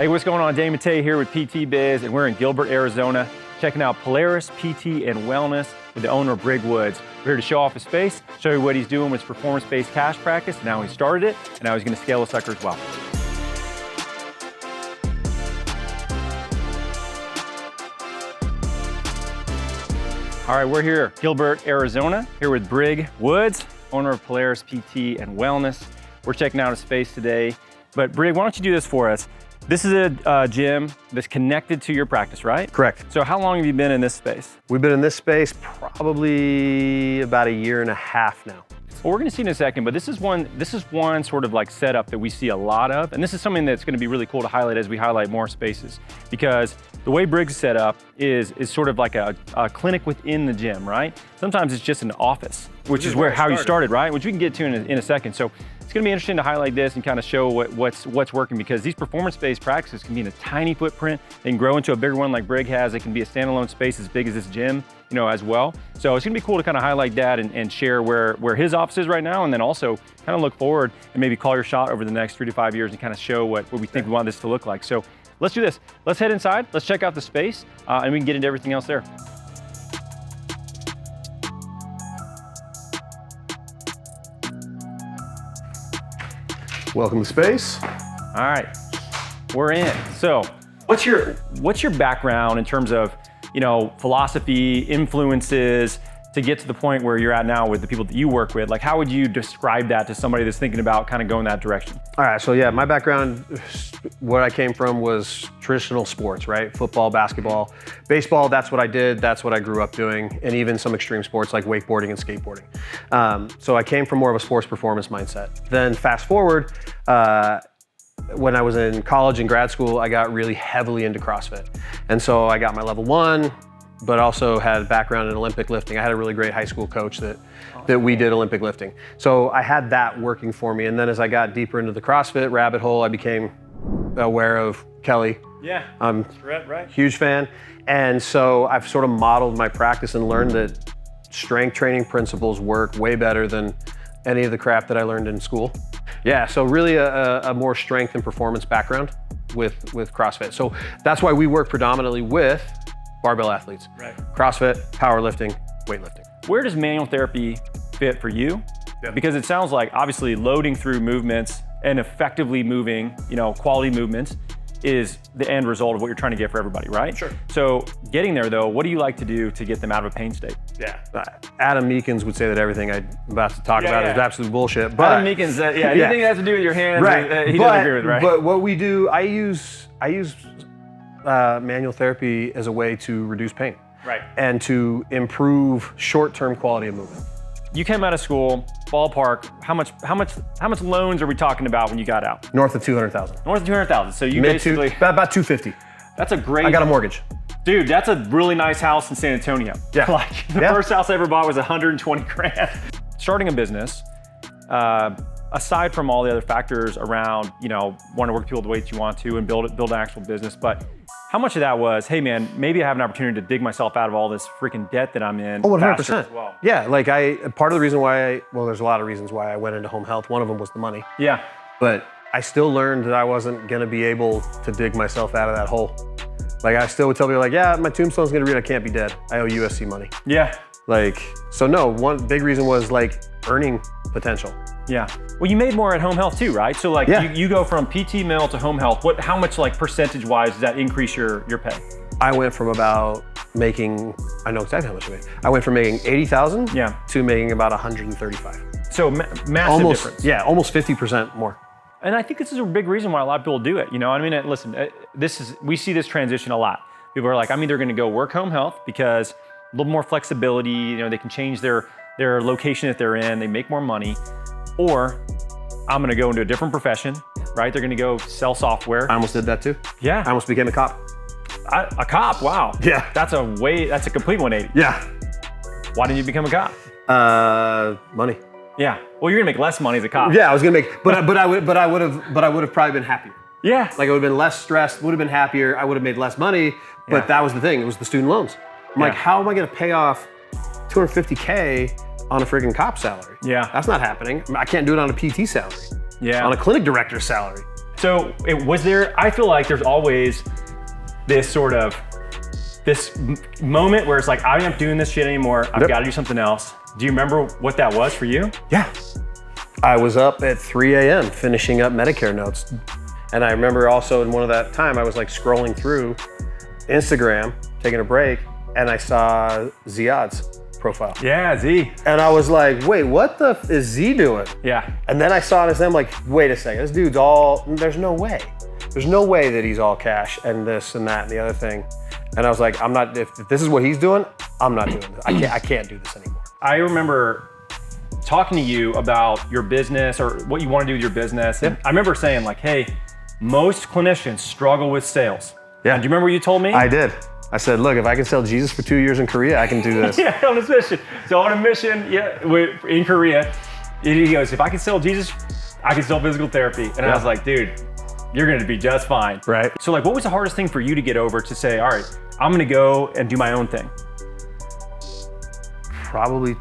Hey, what's going on? Danny Matta here with PT Biz, and we're in Gilbert, Arizona, checking out Polaris PT and Wellness with the owner of Brig Woods. We're here to show off his space, show you what he's doing with his performance-based cash practice. Now he started it, and now he's going to scale the sucker as well. All right, we're here, Gilbert, Arizona, here with Brig Woods, owner of Polaris PT and Wellness. We're checking out his space today. But Brig, why don't you do this for us? This is a gym that's connected to your practice, right? Correct. So how long have you been in this space? We've been in this space probably about 1.5 years now. Well, we're gonna see in a second, but this is one sort of like setup that we see a lot of, and this is something that's gonna be really cool to highlight as we highlight more spaces, because the way Briggs is set up is sort of like a clinic within the gym, right? Sometimes it's just an office, which is how you started, right? Which we can get to in a second. So it's gonna be interesting to highlight this and kind of show what's working, because these performance-based practices can be in a tiny footprint. They can grow into a bigger one like Brig has. It can be a standalone space as big as this gym, you know, as well. So it's gonna be cool to kind of highlight that and share where his office is right now, and then also kind of look forward and maybe call your shot over the next 3 to 5 years and kind of show what we think we want this to look like. So let's do this. Let's head inside, let's check out the space, and we can get into everything else there. Welcome to space. All right, we're in. So what's your background in terms of, you know, philosophy, influences, to get to the point where you're at now with the people that you work with? Like, how would you describe that to somebody that's thinking about kind of going that direction? All right, so yeah, my background, where I came from was traditional sports, right? Football, basketball, baseball, that's what I did, that's what I grew up doing, and even some extreme sports like wakeboarding and skateboarding. So I came from more of a sports performance mindset. Then fast forward, when I was in college and grad school, I got really heavily into CrossFit. And so I got my level 1, but also had a background in Olympic lifting. I had a really great high school coach that we did Olympic lifting. So I had that working for me. And then as I got deeper into the CrossFit rabbit hole, I became aware of Kelly. Yeah, I'm right. Huge fan. And so I've sort of modeled my practice and learned that strength training principles work way better than any of the crap that I learned in school. Yeah, so really a more strength and performance background with CrossFit. So that's why we work predominantly with barbell athletes. Right. CrossFit, powerlifting, weightlifting. Where does manual therapy fit for you? Yeah. Because it sounds like obviously loading through movements and effectively moving, you know, quality movements is the end result of what you're trying to get for everybody, right? Sure. So getting there though, what do you like to do to get them out of a pain state? Yeah. Adam Meekins would say that everything I'm about to talk about is absolute bullshit. But Adam Meekins, anything that has to do with your hands, right. He doesn't agree with, right? But what we do, I use manual therapy as a way to reduce pain. Right. And to improve short-term quality of movement. You came out of school, ballpark, how much loans are we talking about when you got out? North of 200,000. North of 200,000. So you basically about 250. That's a great. I got a mortgage. Dude, that's a really nice house in San Antonio. Yeah. Like the first house I ever bought was 120 grand. Starting a business, aside from all the other factors around, you know, wanting to work with people the way that you want to and build an actual business, but how much of that was, hey man, maybe I have an opportunity to dig myself out of all this freaking debt that I'm in? Oh, 100%. As well. Yeah, like part of the reason why there's a lot of reasons why I went into home health. One of them was the money. Yeah. But I still learned that I wasn't gonna be able to dig myself out of that hole. Like I still would tell people like, yeah, my tombstone's gonna read, I can't be dead. I owe USC money. Yeah. Like, so no, one big reason was like earning potential. Yeah. Well, you made more at home health too, right? So like you go from PT mill to home health. How much like percentage wise does that increase your pay? I went from about making, I know exactly how much I made. I went from making 80,000 to making about 135. So massive difference. Yeah, almost 50% more. And I think this is a big reason why a lot of people do it. You know, I mean, listen, we see this transition a lot. People are like, I'm either gonna go work home health because a little more flexibility, you know, they can change their location that they're in, they make more money, or I'm gonna go into a different profession, right? They're gonna go sell software. I almost did that too. Yeah. I almost became a cop. A cop, wow. Yeah. That's a complete 180. Yeah. Why didn't you become a cop? Money. Yeah. Well, you're gonna make less money as a cop. Yeah, I was gonna make, but I would have probably been happier. Yeah. Like I would have been less stressed, would have been happier. I would have made less money, but that was the thing. It was the student loans. I'm like, how am I gonna pay off $250K on a friggin' cop salary? Yeah. That's not happening. I can't do it on a PT salary. Yeah. On a clinic director's salary. So was there, I feel like there's always this moment where it's like, I'm not doing this shit anymore. I've got to do something else. Do you remember what that was for you? Yeah. I was up at 3 a.m. finishing up Medicare notes. And I remember also in one of that time, I was like scrolling through Instagram, taking a break, and I saw Ziad's profile. Yeah, Z. And I was like, wait, what the f is Z doing? Yeah. And then I saw it and I'm like, wait a second, this dude's there's no way. There's no way that he's all cash and this and that and the other thing. And I was like, if this is what he's doing, I'm not doing this. I can't do this anymore. I remember talking to you about your business or what you want to do with your business. And I remember saying like, hey, most clinicians struggle with sales. Yeah. And do you remember what you told me? I did. I said, look, if I can sell Jesus for 2 years in Korea, I can do this. Yeah, on a mission. So on a mission, in Korea, he goes, if I can sell Jesus, I can sell physical therapy. And I was like, dude, you're gonna be just fine. Right. So like, what was the hardest thing for you to get over to say, all right, I'm gonna go and do my own thing? Probably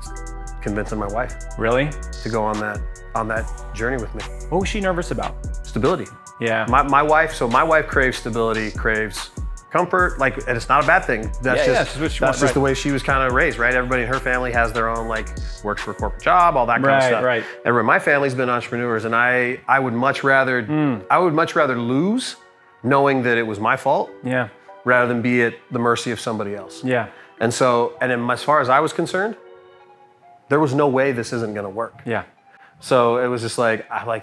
convincing my wife. Really? To go on that journey with me. What was she nervous about? Stability. Yeah. My wife craves stability, craves comfort, and it's not a bad thing. That's just the way she was kind of raised, right? Everybody in her family has their own, works for a corporate job, all that kind of stuff. Right. And my family's been entrepreneurs, and I would much rather lose knowing that it was my fault, rather than be at the mercy of somebody else. Yeah. And so, as far as I was concerned, there was no way this isn't going to work. Yeah. So it was just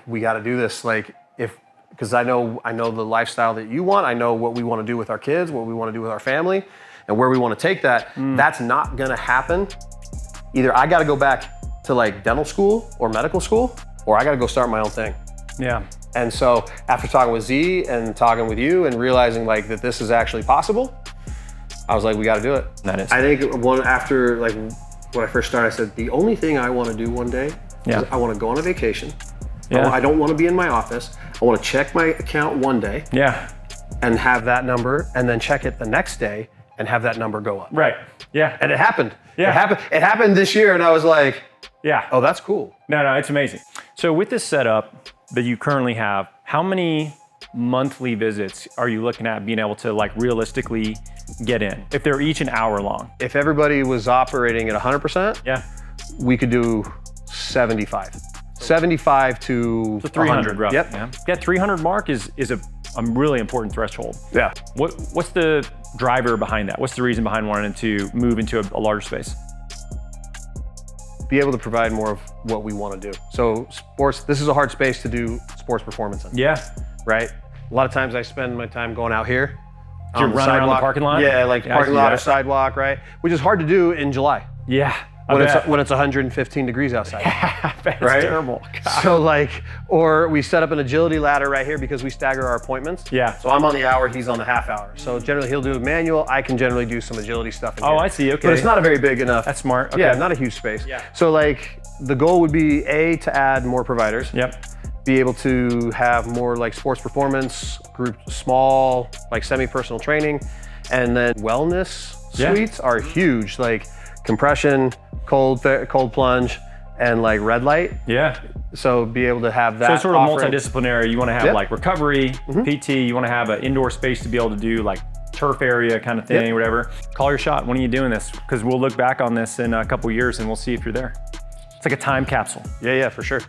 we got to do this, because I know the lifestyle that you want. I know what we want to do with our kids, what we want to do with our family, and where we want to take that. That's not going to happen. Either I got to go back to dental school or medical school, or I got to go start my own thing. Yeah. And so after talking with Z and talking with you and realizing that this is actually possible, I was like, we got to do it. That is. I think after when I first started, I said, the only thing I want to do one day is I want to go on a vacation. Yeah. I don't want to be in my office. I want to check my account one day. Yeah. And have that number, and then check it the next day and have that number go up. Right. Yeah. And it happened. Yeah. It happened this year, and I was like, yeah. Oh, that's cool. No, it's amazing. So with this setup that you currently have, how many monthly visits are you looking at being able to realistically get in, if they're each an hour long? If everybody was operating at 100%, we could do 75. 75 to 300 roughly. Yep. Yeah, 300 mark is a really important threshold. Yeah. What's the driver behind that? What's the reason behind wanting to move into a larger space? Be able to provide more of what we want to do. So sports, this is a hard space to do sports performance in. Yeah. Right? A lot of times I spend my time going out here. You're running around the parking lot? Yeah, parking lot or sidewalk, right? Which is hard to do in July. Yeah. When it's 115 degrees outside. That's right? terrible. God. So or we set up an agility ladder right here because we stagger our appointments. Yeah. So I'm on the hour, he's on the half hour. So generally he'll do a manual. I can generally do some agility stuff in here. I see, okay. But it's not a very big enough. That's smart. Okay. Yeah, not a huge space. Yeah. So the goal would be to add more providers. Yep. Be able to have more sports performance, group small, semi-personal training, and then wellness suites are huge. Compression, cold plunge, and red light. Yeah. So be able to have that. So it's sort of offering. multidisciplinary. You want to have recovery, PT. You want to have an indoor space to be able to do turf area kind of thing, whatever. Call your shot. When are you doing this? Because we'll look back on this in a couple years and we'll see if you're there. It's like a time capsule. Yeah, for sure.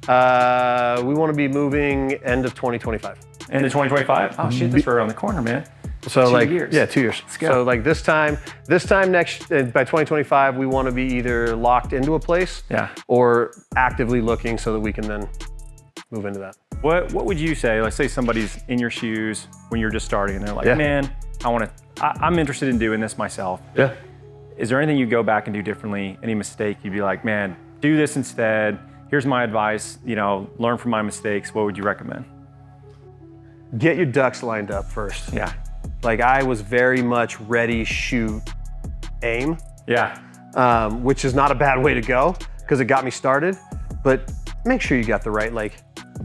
We want to be moving end of 2025. End of 2025? Oh shit, that's right around the corner, man. So 2 years. Yeah, 2 years. Let's go. So this time next, by 2025, we want to be either locked into a place or actively looking so that we can then move into that. What would you say, let's say somebody's in your shoes when you're just starting and they're like, man, I'm interested in doing this myself. Yeah. Is there anything you go back and do differently? Any mistake you'd be like, man, do this instead. Here's my advice, learn from my mistakes. What would you recommend? Get your ducks lined up first. Yeah. I was very much ready, shoot, aim. Yeah. Which is not a bad way to go because it got me started, but make sure you got the right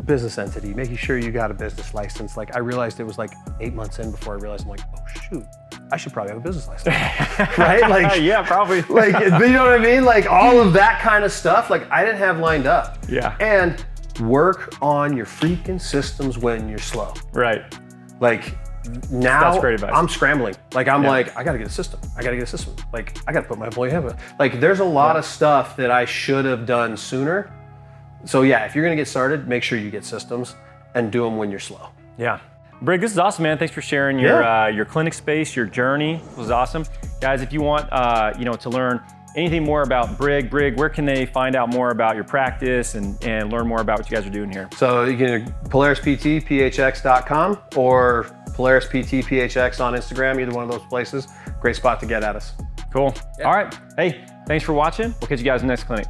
business entity, making sure you got a business license. I realized it was 8 months in before I realized I'm oh shoot, I should probably have a business license. Right? Yeah, probably. You know what I mean? All of that kind of stuff, I didn't have lined up. Yeah. And work on your freaking systems when you're slow. Right. Like now That's great advice. I'm scrambling. Like I'm like, I gotta get a system. I gotta get a system. Like I gotta put my employee head. Like there's a lot of stuff that I should have done sooner. So yeah, if you're gonna get started, make sure you get systems and do them when you're slow. Yeah. Brig, this is awesome, man. Thanks for sharing your clinic space, your journey. It was awesome. Guys, if you want to learn anything more about Brig, where can they find out more about your practice and learn more about what you guys are doing here? So you can PolarisPTPHX.com or Polaris PT PHX on Instagram, either one of those places. Great spot to get at us. Cool. All right. Hey, thanks for watching. We'll catch you guys in the next clinic.